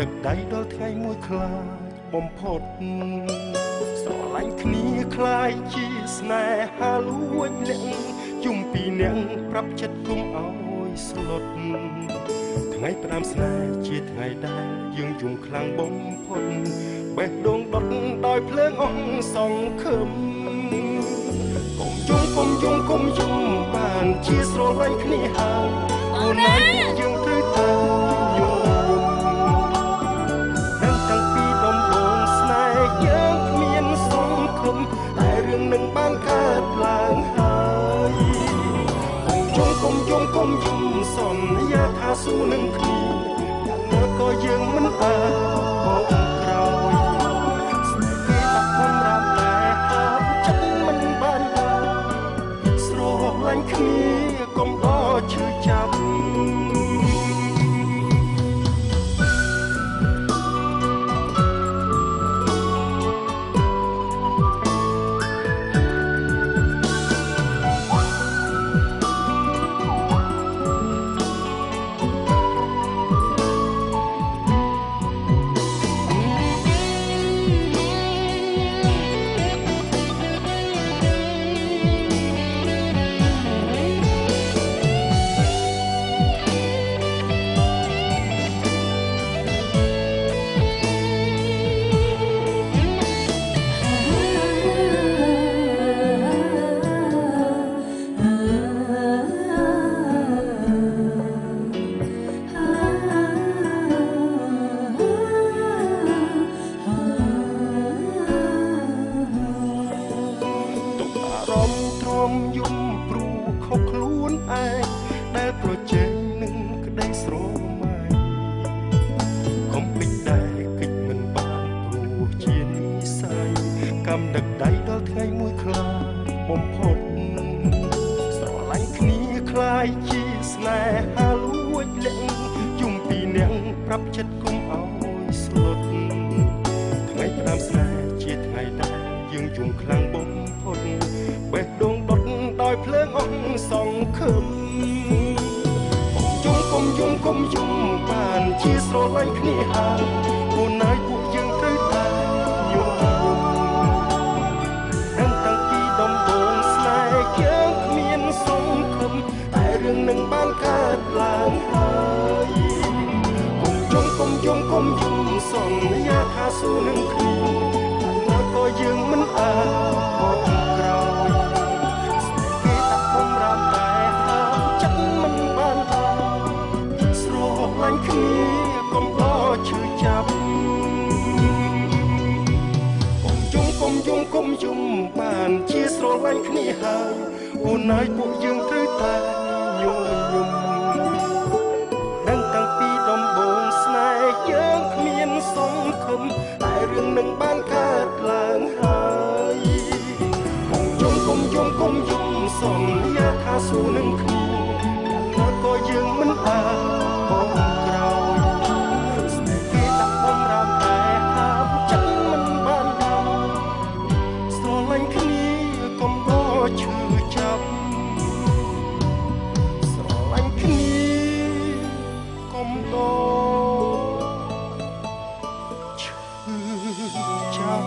ដឹកដៃដល់ថ្ងៃមួយខ្លាចបំផុតស្រឡាញ់គ្នាคล้ายជាស្នេហាលួចលាក់ជុំពីអ្នកប្រាប់ចិត្តគុំឲ្យស្លុតថ្ងៃផ្ដាំស្នេហ៍ជាថ្ងៃដែលយើងយំខ្លាំងបំផុតបេះដូងដុតដោយភ្លើងអស់សង្ឃឹមកុំយំបានជាស្រឡាញ់គ្នាហើយអូនណាយើងត្រូវតែយល់នឹងតាំងពីដំបូងស្នេហ៍យើងគ្មានសង្ឃឹមតែរឿងនឹងបានកើតឡើងហើយកុំយំសន្យាថាស៊ូនឹងគ្នាយ៉ាងណាក៏យើងមិនអាចបោកក្រោយស្នេហ៍គេដាក់បំរាមតែហើបចិត្តមិនបានស្រឡាញ់គ្នាកុំដល់ឈឺចាប់យំព្រោះខុសខ្លួនឯងដែលប្រជែងនឹងក្តីស្រមៃកុំពេចដែរគិតមិនបានព្រោះជានិស្ស័យកម្មដឹកដៃដល់ថ្ងៃមួយខ្លាចបំផុតស្រឡាញ់គ្នាคล้ายជាស្នេហាលួចលាក់យំពីអ្នកប្រាប់ចិត្តគុំឲ្យស្លុតថ្ងៃផ្ដាំស្នេហ៍ជាថ្ងៃដែលយើងយំខ្លាំងបំផុតបេះដូងដុតដោយភ្លើងអស់សង្ឃឹមកុំយំបានជាស្រឡាញ់គ្នាហើយអូនហើយពួកយើងត្រូវតែយល់ដឹងតាំងពីដំបូងស្នេហ៍យើងគ្មានសង្ឃឹមតែរឿងនឹងបានកើតឡើងហើយកុំយំសន្យាថាស៊ូនឹងគ្នាតែក៏យើងមិនអាចបោកក្រោយគ្នាកុំដល់ឈឺចាប់កុំយំបានជាស្រឡាញ់គ្នាហើយអូនហើយពួកយើងត្រូវតែយល់ដឹងតាំងពីដំបូងស្នេហ៍យើងគ្មានសង្ឃឹមតែរឿងនឹងបានកើតឡើងហើយកុំយំសន្យាថាស៊ូនឹងគ្នាយ៉ាងណាក៏យើងមិនអាចបោកក្រោយស្នេហ៍គេដាក់បំរាមតែហើបចិត្តមិនបានស្រឡាញ់គ្នាកុំដល់ឈឺចាប់ស្រឡាញ់គ្នាកុំដល់ឈឺចាប់